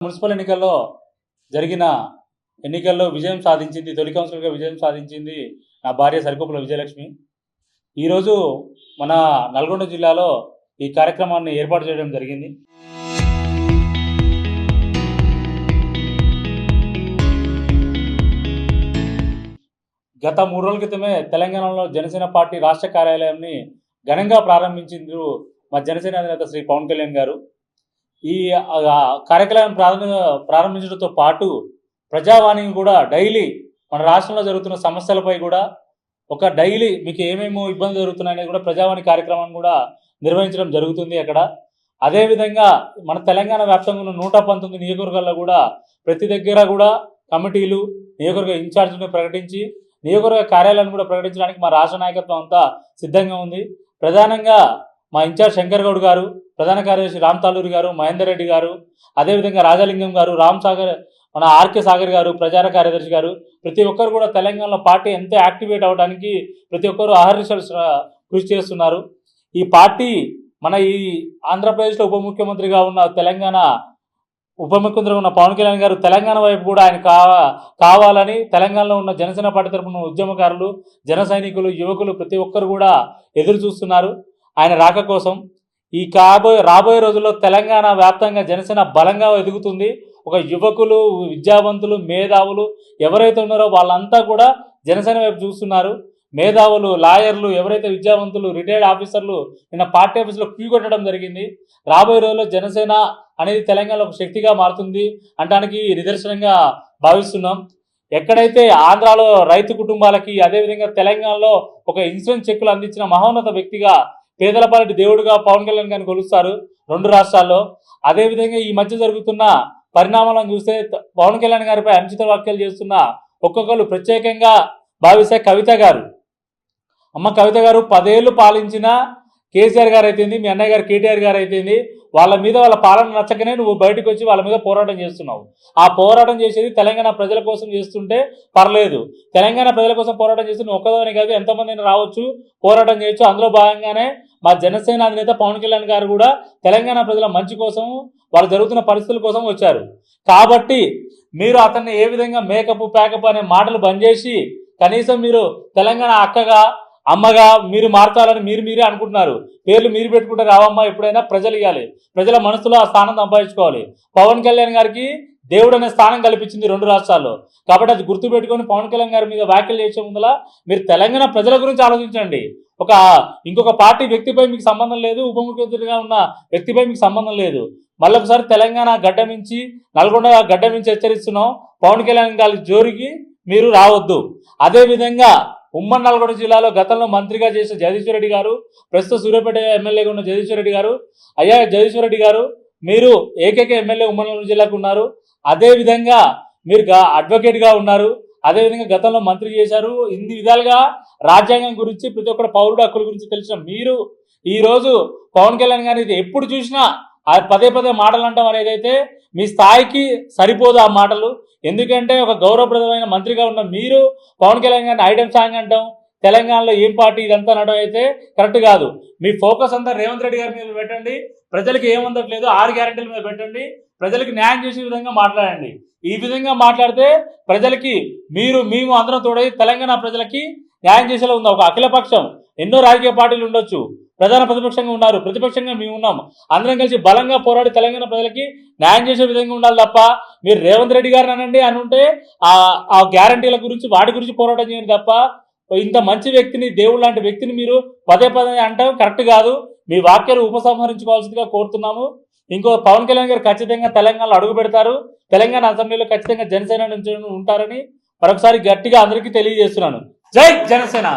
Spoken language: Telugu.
మున్సిపల్ ఎన్నికల్లో జరిగిన ఎన్నికల్లో విజయం సాధించింది, తొలి కౌన్సిలర్గా విజయం సాధించింది నా భార్య సరికొప్పుల విజయలక్ష్మి. ఈరోజు మన నల్గొండ జిల్లాలో ఈ కార్యక్రమాన్ని ఏర్పాటు చేయడం జరిగింది. గత 3 రోజుల క్రితమే తెలంగాణలో జనసేన పార్టీ రాష్ట్ర కార్యాలయాన్ని ఘనంగా ప్రారంభించింది మా జనసేన అధినేత శ్రీ పవన్ కళ్యాణ్ గారు. ఈ కార్యక్రమం ప్రారంభించడంతో పాటు ప్రజావాణిని కూడా డైలీ మన రాష్ట్రంలో జరుగుతున్న సమస్యలపై కూడా ఒక డైలీ మీకు ఏమేమో ఇబ్బందులు జరుగుతున్నాయనేది కూడా ప్రజావాణి కార్యక్రమాన్ని కూడా నిర్వహించడం జరుగుతుంది అక్కడ. అదేవిధంగా మన తెలంగాణ వ్యాప్తంగా ఉన్న 119 నియోజకవర్గాల్లో కూడా ప్రతి దగ్గర కూడా కమిటీలు, నియోజకవర్గ ఇన్ఛార్జ్ని ప్రకటించి నియోజకవర్గ కార్యాలయాన్ని కూడా ప్రకటించడానికి మా రాష్ట్ర నాయకత్వం అంతా సిద్ధంగా ఉంది. ప్రధానంగా మా ఇన్ఛార్జ్ శంకర్ గౌడ్ గారు, ప్రధాన కార్యదర్శి రామ్ తాలూరి గారు, మహేందర్ రెడ్డి గారు, అదేవిధంగా రాజాలింగం గారు, రామ్ సాగర్, మన ఆర్కే సాగర్ గారు, ప్రచార కార్యదర్శి గారు, ప్రతి ఒక్కరు కూడా తెలంగాణలో పార్టీ ఎంతో యాక్టివేట్ అవ్వడానికి ప్రతి ఒక్కరు అహర్నిశలు కృషి చేస్తున్నారు. ఈ పార్టీ మన ఈ ఆంధ్రప్రదేశ్లో ఉప ముఖ్యమంత్రిగా ఉన్న తెలంగాణ ఉప ముఖ్యమంత్రిగా ఉన్న పవన్ కళ్యాణ్ గారు తెలంగాణ వైపు కూడా ఆయన కావాలని తెలంగాణలో ఉన్న జనసేన పార్టీ తరఫున ఉద్యమకారులు, జన సైనికులు, యువకులు ప్రతి ఒక్కరు కూడా ఎదురు చూస్తున్నారు ఆయన రాక కోసం. ఈ రాబోయే రోజుల్లో తెలంగాణ వ్యాప్తంగా జనసేన బలంగా ఎదుగుతుంది. ఒక యువకులు, విద్యావంతులు, మేధావులు ఎవరైతే ఉన్నారో వాళ్ళంతా కూడా జనసేన వైపు చూస్తున్నారు. మేధావులు, లాయర్లు, ఎవరైతే విద్యావంతులు, రిటైర్డ్ ఆఫీసర్లు నిన్న పార్టీ ఆఫీసులో క్యూ కొట్టడం జరిగింది. రాబోయే రోజుల్లో జనసేన అనేది తెలంగాణలో ఒక శక్తిగా మారుతుంది అనడానికి నిదర్శనంగా భావిస్తున్నాం. ఎక్కడైతే ఆంధ్రాలో రైతు కుటుంబాలకి, అదేవిధంగా తెలంగాణలో ఒక ఇన్సూరెన్స్ చెక్కులు అందించిన మహోన్నత వ్యక్తిగా, పేదల పాలిటి దేవుడుగా పవన్ కళ్యాణ్ గారిని కొలుస్తారు 2 రాష్ట్రాల్లో. అదేవిధంగా ఈ మధ్య జరుగుతున్న పరిణామాలను చూస్తే పవన్ కళ్యాణ్ గారిపై అనుచిత వ్యాఖ్యలు చేస్తున్న ఒక్కొక్కరు ప్రత్యేకంగా భావిస్తే కవిత గారు, అమ్మ కవిత గారు 10 ఏళ్ళు పాలించిన కేసీఆర్ గారు అయితేంది, మీ అన్నయ్య గారు కేటీఆర్ గారు అయితేంది, వాళ్ళ మీద వాళ్ళ పాలన నచ్చకనే నువ్వు బయటకు వచ్చి వాళ్ళ మీద పోరాటం చేస్తున్నావు. ఆ పోరాటం చేసేది తెలంగాణ ప్రజల కోసం చేస్తుంటే పర్లేదు. తెలంగాణ ప్రజల కోసం పోరాటం చేస్తే నువ్వు ఒక్కదాని కాదు, ఎంతమంది రావచ్చు, పోరాటం చేయొచ్చు. అందులో భాగంగానే మా జనసేన అధినేత పవన్ కళ్యాణ్ గారు కూడా తెలంగాణ ప్రజల మంచి కోసం, వాళ్ళు జరుగుతున్న పరిస్థితుల కోసం వచ్చారు. కాబట్టి మీరు అతన్ని ఏ విధంగా మేకప్ ప్యాకప్ అనే మాటలు బంద్ చేసి కనీసం మీరు తెలంగాణ అక్కగా, అమ్మగా మీరు మార్చాలని మీరే అనుకుంటున్నారు. పేర్లు మీరు పెట్టుకుంటే రావమ్మా, ఎప్పుడైనా ప్రజలు ఇవ్వాలి. ప్రజల మనసులో ఆ స్థానం సంపాదించుకోవాలి. పవన్ కళ్యాణ్ గారికి దేవుడు అనే స్థానం కల్పించింది 2 రాష్ట్రాల్లో. కాబట్టి అది గుర్తుపెట్టుకొని పవన్ కళ్యాణ్ గారి మీద వ్యాఖ్యలు చేసే ముందులా మీరు తెలంగాణ ప్రజల గురించి ఆలోచించండి. ఇంకొక పార్టీ వ్యక్తిపై మీకు సంబంధం లేదు, ఉప ముఖ్యమంత్రిగా ఉన్న వ్యక్తిపై మీకు సంబంధం లేదు. మళ్ళొకసారి తెలంగాణ గడ్డ నుంచి, నల్గొండ గడ్డ నుంచి హెచ్చరిస్తున్నాం, పవన్ కళ్యాణ్ గారి జోరికి మీరు రావద్దు. అదేవిధంగా ఉమ్మడి నల్గొండ జిల్లాలో గతంలో మంత్రిగా చేసిన జగదీశ్వర్ రెడ్డి గారు, ప్రస్తుత సూర్యాపేట ఎమ్మెల్యేగా ఉన్న జగదీశ్వర్ రెడ్డి గారు, అయ్యా జగదీశ్వర్ రెడ్డి గారు మీరు ఏకైక ఎమ్మెల్యే ఉమ్మడి నల్గొండ జిల్లాకు ఉన్నారు. అదేవిధంగా మీరు అడ్వకేట్గా ఉన్నారు. అదేవిధంగా గతంలో మంత్రి చేశారు. ఇన్ని విధాలుగా రాజ్యాంగం గురించి, ప్రతి ఒక్కరు పౌరుడు హక్కుల గురించి తెలిసిన మీరు ఈరోజు పవన్ కళ్యాణ్ గారిని ఎప్పుడు చూసినా పదే మాటలు అంటాం అనేది అయితే మీ స్థాయికి సరిపోదు ఆ మాటలు. ఎందుకంటే ఒక గౌరవప్రదమైన మంత్రిగా ఉన్న మీరు పవన్ కళ్యాణ్ గారిని ఐటమ్ సాంగ్ అంటాం, తెలంగాణలో ఏం పార్టీ ఇదంతా అనడం అయితే కరెక్ట్ కాదు. మీ ఫోకస్ అంతా రేవంత్ రెడ్డి గారి మీద పెట్టండి. ప్రజలకు ఏమందట్లేదు 6 గ్యారెంటీల మీద పెట్టండి. ప్రజలకు న్యాయం చేసే విధంగా మాట్లాడండి. ఈ విధంగా మాట్లాడితే ప్రజలకి మేము అందరం తోడై తెలంగాణ ప్రజలకి న్యాయం చేసేలా ఉంది. ఒక అఖిలపక్షం, ఎన్నో రాజకీయ పార్టీలు ఉండొచ్చు, ప్రధాన ప్రతిపక్షంగా ఉన్నారు, ప్రతిపక్షంగా మేము ఉన్నాం. అందరం కలిసి బలంగా పోరాడి తెలంగాణ ప్రజలకి న్యాయం చేసే విధంగా ఉండాలి తప్ప మీరు రేవంత్ రెడ్డి గారిని అనండి అని ఉంటే ఆ గ్యారంటీల గురించి, వాటి గురించి పోరాటం చేయండి తప్ప ఇంత మంచి వ్యక్తిని, దేవుడు లాంటి వ్యక్తిని మీరు పదే అంటాం కరెక్ట్ కాదు. మీ వాక్యాలు ఉపసంహరించుకోవాల్సిందిగా కోరుతున్నాము. ఇంకో పవన్ కళ్యాణ్ గారు ఖచ్చితంగా తెలంగాణలో అడుగు పెడతారు. తెలంగాణ అసెంబ్లీలో ఖచ్చితంగా జనసేన నుంచి ఉంటారని మరొకసారి గట్టిగా అందరికీ తెలియజేస్తున్నాను. జై జనసేన.